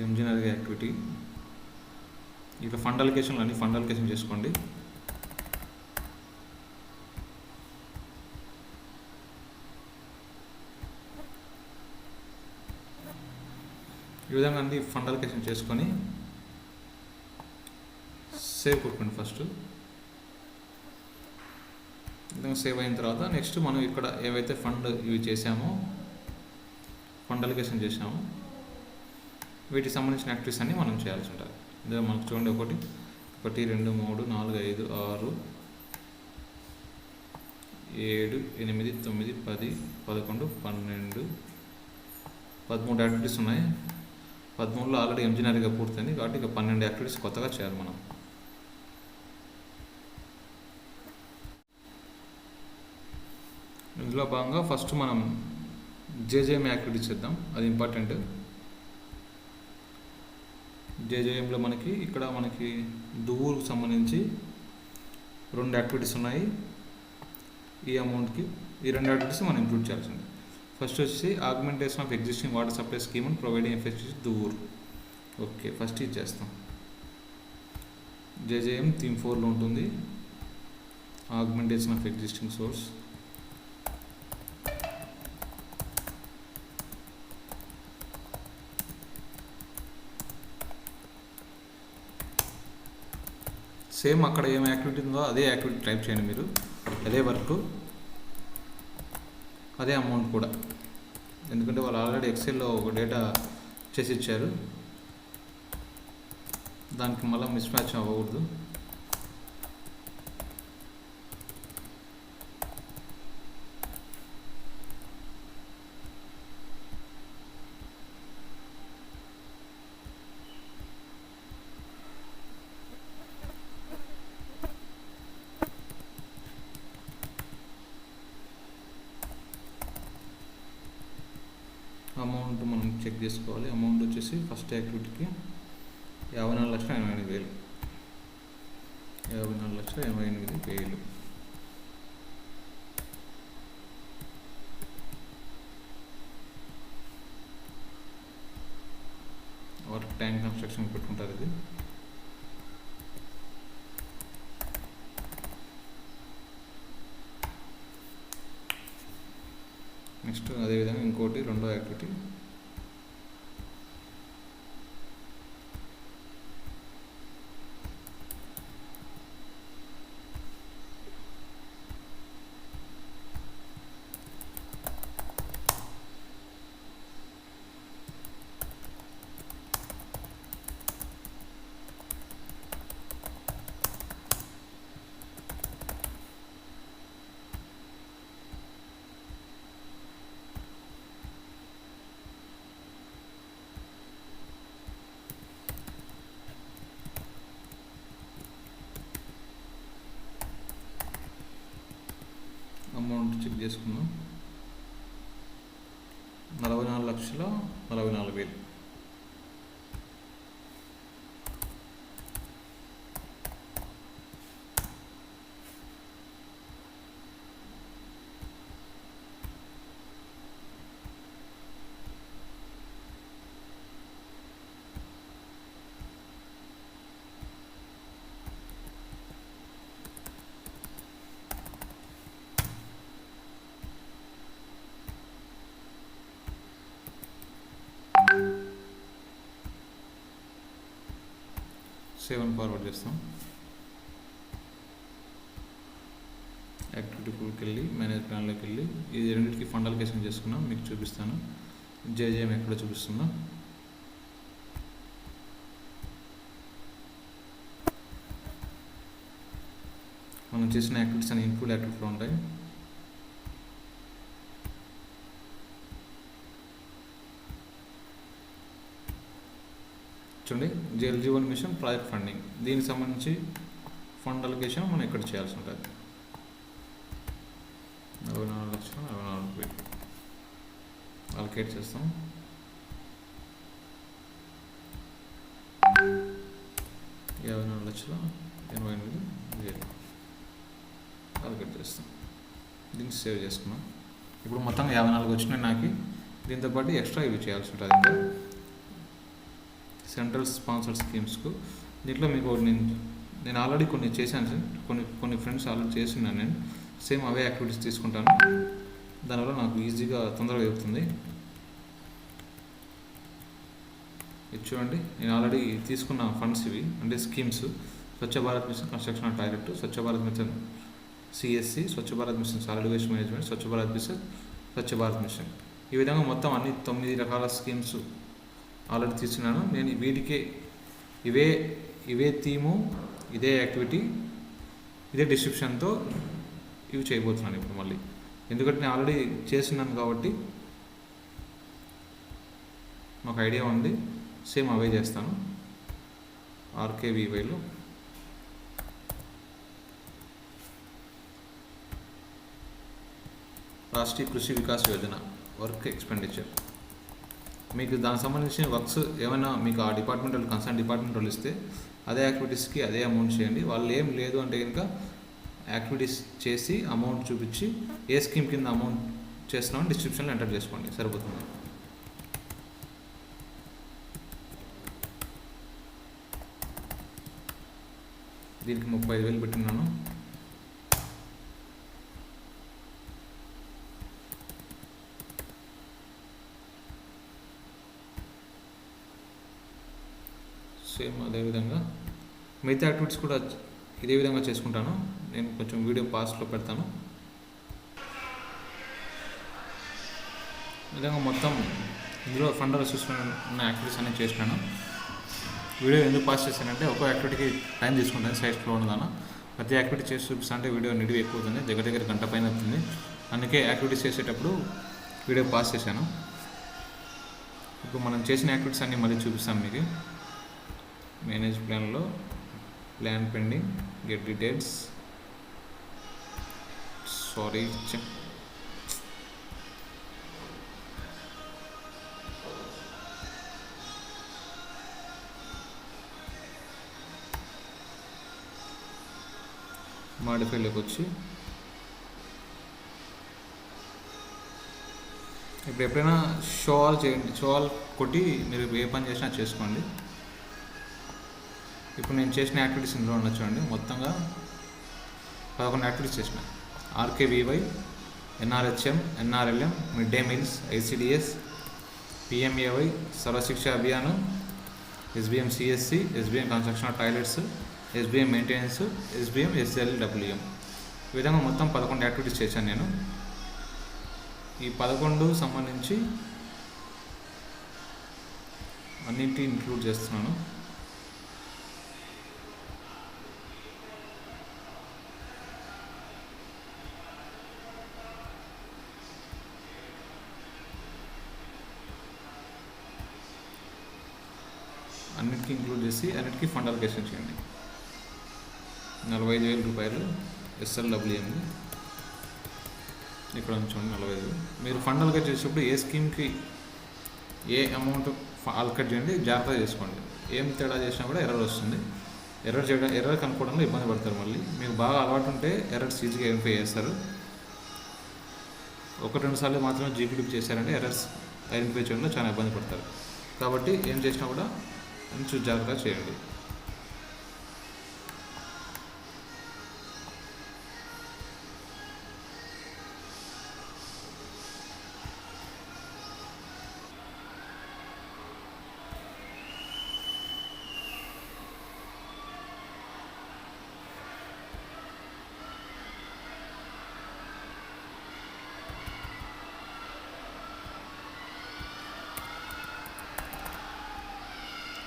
MG NREGA activity. ఇట్లా ఫండ్ అలొకేషన్లు అన్ని ఫండ్ అలొకేషన్ చేసుకోండి. ఈ విధంగా అన్ని ఫండ్ అలొకేషన్ చేసుకొని సేవ్ కొట్టుకోండి ఫస్ట్. విధంగా సేవ్ అయిన తర్వాత నెక్స్ట్ మనం ఇక్కడ ఏవైతే ఫండ్ ఇవి చేసామో, ఫండ్ అలొకేషన్ చేసామో వీటికి సంబంధించిన యాక్టివిటీస్ అన్నీ మనం చేయాల్సి ఉంటుంది. ఇందులో మనకు చూడండి 1 2 3 4 5 6 7 8 9 10 11 12 13 యాక్టివిటీస్ ఉన్నాయి. 13లో ఆల్రెడీ ఎంజీ నరేగా పూర్తయింది కాబట్టి ఇక 12 యాక్టివిటీస్ కొత్తగా చేయాలి మనం. ఇందులో భాగంగా ఫస్ట్ మనం జేజేఎం యాక్టివిటీస్ చేద్దాం, అది ఇంపార్టెంట్. జేజేఎంలో ఇక్కడ మనకి దువ్వూరుకు సంబంధించి 2 యాక్టివిటీస్ ఉన్నాయి. ఈ అమౌంట్కి ఈ 2 యాక్టివిటీస్ మనం ఇంక్లూడ్ చేయాల్సింది. ఫస్ట్ వచ్చేసి augmentation of existing water supply scheme and providing effective Duvvuru. Okay, first ఇది చేస్తాం. జేజేఎం థీమ్ 4లో ఉంటుంది. augmentation of existing source, same అక్కడ ఏం యాక్టివిటీ ఉందో అదే యాక్టివిటీ టైప్ చేయండి మీరు, అదే వర్క్ అదే అమౌంట్ కూడా, ఎందుకంటే వాళ్ళు ఆల్రెడీ ఎక్సెల్లో ఒక డేటా చేసి ఇచ్చారు, దానికి మళ్ళీ మిస్ మ్యాచ్ అవ్వకూడదు. అమౌంట్ మనం చెక్ చేసుకోవాలి. అమౌంట్ వచ్చేసి ఫస్ట్ యాక్టివిటీకి 54,88,000, 54,88,000. వర్క్ ట్యాంక్ కన్స్ట్రక్షన్ పెట్టుకుంటారు ఇది. నెక్స్ట్ అదేవిధంగా ఇంకోటి రెండో యాక్టివిటీ అమౌంట్ చెక్ చేసుకుందాం. 44,44,000. సేవన్ ఫార్వర్డ్ చేస్తాం. యాక్టివిటీ పూల్కి వెళ్ళి మేనేజ్ ప్లాన్లోకి వెళ్ళి ఇది రెండింటికి ఫండ్ అలొకేషన్ చేసుకున్నాం, మీకు చూపిస్తాను. జేజేఎం ఎక్కడ చూపిస్తున్నా, మనం చేసిన యాక్టివిటీస్ అని ఇన్పుట్ యాక్టివిటీలో ఉంటాయి. చూడండి, Jal Jeevan mission project funding, దీనికి సంబంధించి ఫండ్ అలొకేషన్ మనం ఇక్కడ చేయాల్సి ఉంటుంది. 44,44,000 అలొకేట్ చేస్తాం. $54,88,000 అలొకేట్ చేస్తాం. దీన్ని సేవ్ చేసుకున్నాం. ఇప్పుడు మొత్తం 54 వచ్చినాయి నాకు. దీంతోపాటు ఎక్స్ట్రా ఇవి చేయాల్సి ఉంటుంది ఇంకా సెంట్రల్ స్పాన్సర్డ్ స్కీమ్స్కు. దీంట్లో మీకు నేను ఆల్రెడీ కొన్ని చేశాను, కొన్ని ఫ్రెండ్స్ ఆల్రెడీ చేస్తున్నాను. నేను సేమ్ అవే యాక్టివిటీస్ తీసుకుంటాను, దానివల్ల నాకు ఈజీగా తొందరగా అవుతుంది. ఇది చూడండి, నేను ఆల్రెడీ తీసుకున్న ఫండ్స్ ఇవి, అంటే schemes. Swachh Bharat mission construction and toilet, Swachh Bharat mission CSC, Swachh Bharat mission solid waste management, Swachh Bharat mission, Swachh Bharat mission. ఈ విధంగా మొత్తం అన్ని 9 రకాల స్కీమ్స్ ఆల్రెడీ తీసుకున్నాను. నేను వీటికే ఇవే థీము, ఇదే యాక్టివిటీ, ఇదే డిస్క్రిప్షన్తో ఇవి చేయబోతున్నాను ఇప్పుడు మళ్ళీ, ఎందుకంటే నేను ఆల్రెడీ చేస్తున్నాను కాబట్టి మాకు ఐడియా ఉంది. సేమ్ అవే చేస్తాను. ఆర్కేవీవైలో రాష్ట్రీయ కృషి వికాస్ యోజన వర్క్ ఎక్స్పెండిచర్, మీకు దానికి సంబంధించిన వర్క్స్ ఏమైనా మీకు ఆ డిపార్ట్మెంట్ వాళ్ళు కన్సర్న్ డిపార్ట్మెంట్ వాళ్ళు ఇస్తే అదే యాక్టివిటీస్కి అదే అమౌంట్ చేయండి. వాళ్ళు ఏం లేదు అంటే కనుక యాక్టివిటీస్ చేసి అమౌంట్ చూపించి ఏ స్కీమ్ కింద అమౌంట్ చేస్తున్నామని డిస్క్రిప్షన్లో ఎంటర్ చేసుకోండి, సరిపోతుంది. దీనికి 35,000 పెట్టినాను. సేమ్ అదేవిధంగా మిగతా యాక్టివిటీస్ కూడా ఇదే విధంగా చేసుకుంటాను. నేను కొంచెం వీడియో పాస్ట్లో పెడతాను. ఈ విధంగా మొత్తం ఇందులో ఫండ్ అసిస్టెంట్ ఉన్న యాక్టివిటీస్ అన్నీ చేసినాను. వీడియో ఎందుకు పాస్ చేశానంటే ఒక్కో యాక్టివిటీకి టైం తీసుకుంటాను. సైట్స్లో ఉన్నదాను ప్రతి యాక్టివిటీ చేసి చూపిస్తా అంటే వీడియో నిడివి ఎక్కువ అవుతుంది, దగ్గర గంట పైన అవుతుంది. అందుకే యాక్టివిటీస్ చేసేటప్పుడు వీడియో పాస్ చేశాను. ఇప్పుడు మనం చేసిన యాక్టివిటీస్ అన్నీ మళ్ళీ చూపిస్తాను మీకు. మేనేజ్ ప్లాన్లో plan pending, get details, sorry మాడిఫైలోకి వచ్చి ఇప్పుడు ఎప్పుడైనా షో ఆల్ చేయండి. షో ఆల్ కొట్టి మీరు ఏ పని చేసినా చేసుకోండి. ఇప్పుడు నేను చేసిన యాక్టివిటీస్ ఇందులో ఉండొచ్చండి. మొత్తంగా 11 యాక్టివిటీస్ చేసిన. RKVY, NRHM, NRLM, mid day meals, ICDS, PMAY, Sarva Shiksha Abhiyan, SBM CSC, SBM construction toilets, SBM maintenance, SBM SLWM. ఈ విధంగా మొత్తం 11 యాక్టివిటీస్ చేశాను నేను. ఈ 11 సంబంధించి అన్నింటి ఇంక్లూడ్ చేస్తున్నాను. అన్నిటికీ ఇంక్లూడ్ చేసి అన్నిటికీ ఫండ్ అలొకేషన్ చేయండి. 45,000 రూపాయలు ఎస్ఎల్డబ్ల్యూఎం ఇక్కడ ఉంచండి 45,000. మీరు ఫండ్ అలొకేట్ చేసేటప్పుడు ఏ స్కీమ్కి ఏ అమౌంట్ అలొకేట్ చేయండి జాగ్రత్తగా చేసుకోండి. ఏం తేడా చేసినా కూడా ఎర్రర్ వస్తుంది. ఎర్రర్ కనుక్కోవడంలో ఇబ్బంది పడతారు. మళ్ళీ మీకు బాగా అలవాటు ఉంటే ఎర్రర్స్ ఈజీగా ఐడెంటిఫై చేస్తారు. 1-2 సార్లు మాత్రమే జీపీడీ చేశారంటే ఎర్రర్స్ ఐడెంటిఫై చేయడంలో చాలా ఇబ్బంది పడతారు. కాబట్టి ఏం చేసినా కూడా కొంచెం జాగ్రత్తగా చేయండి.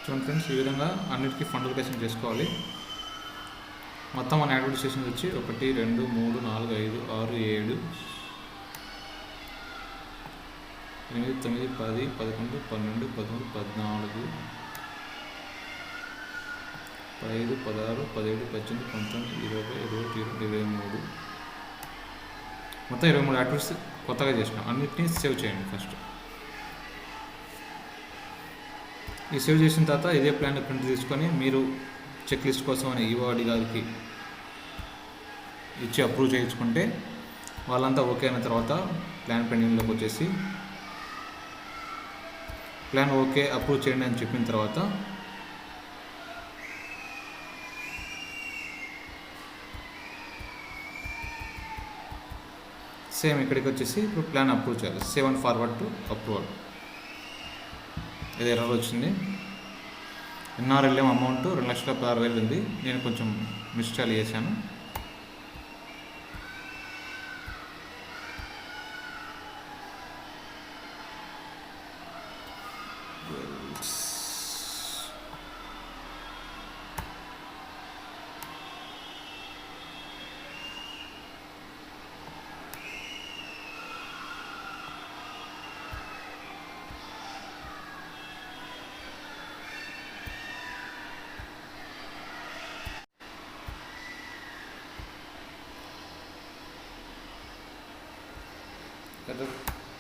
చూడండి ఫ్రెండ్స్, ఈ విధంగా అన్నిటికీ ఫండ్ అలొకేషన్ చేసుకోవాలి. మొత్తం మన యాక్టివిటీ సెషన్స్ వచ్చి 1, 2, 3, 4, 5, 6, 7, 8, 9, 10, 11, 12, 13, 14, 15, 16, 17, 18, 19, 20, 21, 22, 23 మొత్తం 23 యాక్టివిటీస్ కొత్తగా చేసినాం. అన్నిటినీ సేవ్ చేయండి ఫస్ట్. ఈ సేవ్ చేసిన తర్వాత ఇదే ప్లాన్ ప్రింట్ తీసుకొని మీరు చెక్ లిస్ట్ కోసం అని ఈఓడి గారికి ఇచ్చి అప్రూవ్ చేయించుకుంటే వాళ్ళంతా ఓకే అయిన తర్వాత ప్లాన్ పెండింగ్లోకి వచ్చేసి ప్లాన్ ఓకే అప్రూవ్ చేయండి అని చెప్పిన తర్వాత సేమ్ ఇక్కడికి వచ్చేసి ఇప్పుడు ప్లాన్ అప్రూవ్ చేయాలి. Save and forward to approval. ఇది ఎర్రర్ వచ్చింది. ఎన్ఆర్ఎల్ఎం అమౌంట్ 2,16,000 ఉంది. నేను కొంచెం మిస్టేక్ చేశాను.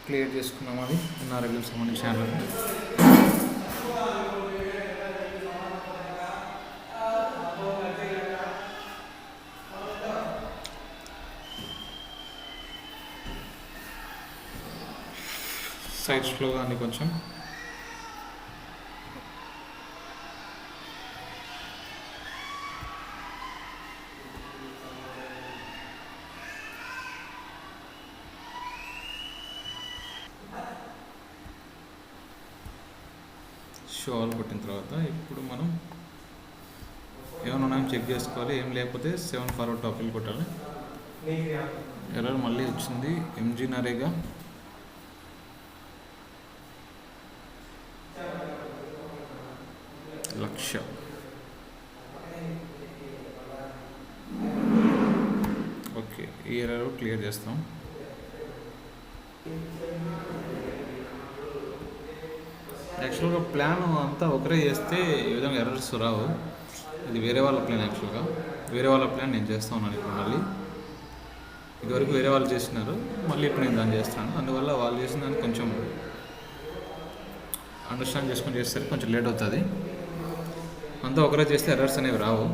క్లియర్ చేసుకున్నాం. అది ఎన్ఆర్ఎల్ఎం సంబంధించిన ఛానల్. సైట్స్లో కానీ కొంచెం షో ఆల్ కొట్టిన తర్వాత ఇప్పుడు మనం ఏమైనా ఉన్నాయో చెక్ చేసుకోవాలి. ఏం లేకపోతే 7 ఫార్వర్డ్ టాపిక్ కొట్టాలి. ఎర్రర్ మళ్ళీ వచ్చింది. ఎంజీ నరేగా లక్ష్య. ఓకే, ఈ ఎర్రర్ క్లియర్ చేస్తాం. యాక్చువల్గా ప్లాన్ అంతా ఒకరే చేస్తే ఈ విధంగా ఎర్రర్స్ రావు. ఇది వేరే వాళ్ళ ప్లాన్. యాక్చువల్గా వేరే వాళ్ళ ప్లాన్ నేను చేస్తూ ఉన్నాను ఇప్పుడు. మళ్ళీ ఇదివరకు వేరే వాళ్ళు చేస్తున్నారు, మళ్ళీ ఇప్పుడు నేను దాన్ని చేస్తాను. అందువల్ల వాళ్ళు చేసిన దాన్ని కొంచెం అండర్స్టాండ్ చేసుకొని చేస్తే కొంచెం లేట్ అవుతుంది. అంతా ఒకరే చేస్తే ఎర్రర్స్ అనేవి రావు.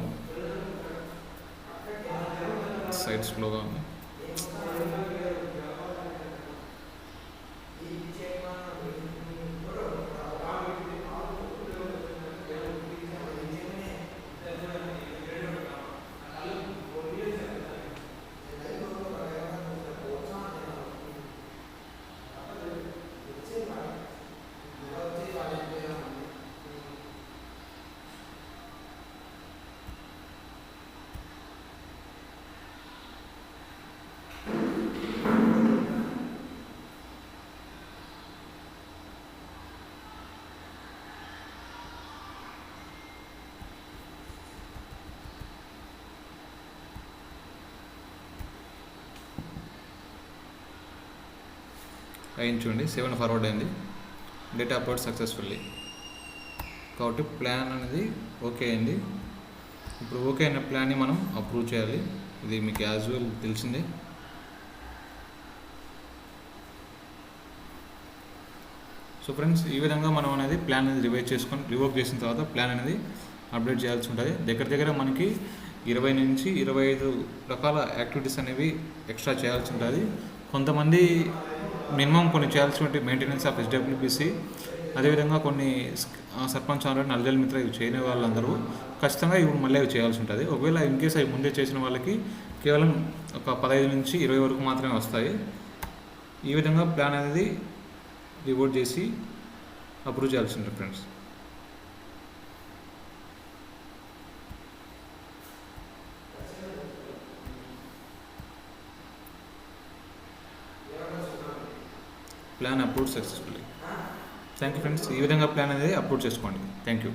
సైడ్ స్లోగా ఉంది. అయింది చూడండి, 7 ఫార్వర్డ్ అయింది. Data upload successfully. కాబట్టి ప్లాన్ అనేది ఓకే అయింది. ఇప్పుడు ఓకే అయిన ప్లాన్ని మనం అప్రూవ్ చేయాలి. ఇది మీకు యాజువల్ తెలిసిందే. సో ఫ్రెండ్స్, ఈ విధంగా మనం అనేది ప్లాన్ అనేది రివోక్ చేసిన తర్వాత ప్లాన్ అనేది అప్డేట్ చేయాల్సి ఉంటుంది. దగ్గర మనకి 20 నుంచి 25 రకాల యాక్టివిటీస్ అనేవి ఎక్స్ట్రా చేయాల్సి ఉంటుంది. కొంతమంది మినిమం కొన్ని చేయాల్సి ఉంటుంది, మెయింటెనెన్స్ ఆఫ్ ఎస్డబ్ల్యూపీసీ, అదేవిధంగా కొన్ని సర్పంచ్ ఆల్రెడీ నల్జల్ మిత్ర ఇవి చేయని వాళ్ళందరూ ఖచ్చితంగా ఇవి మళ్ళీ అవి చేయాల్సి ఉంటుంది. ఒకవేళ ఇన్ కేసు అవి ముందే చేసిన వాళ్ళకి కేవలం ఒక 15 నుంచి 20 వరకు మాత్రమే వస్తాయి. ఈ విధంగా ప్లాన్ అనేది రివోట్ చేసి అప్రూవ్ చేయాల్సి ఉంటుంది friends. Plan approve successfully. Thank you friends. ఈ విధంగా ప్లాన్ అనేది అప్లోడ్ చేసుకోండి. Thank you.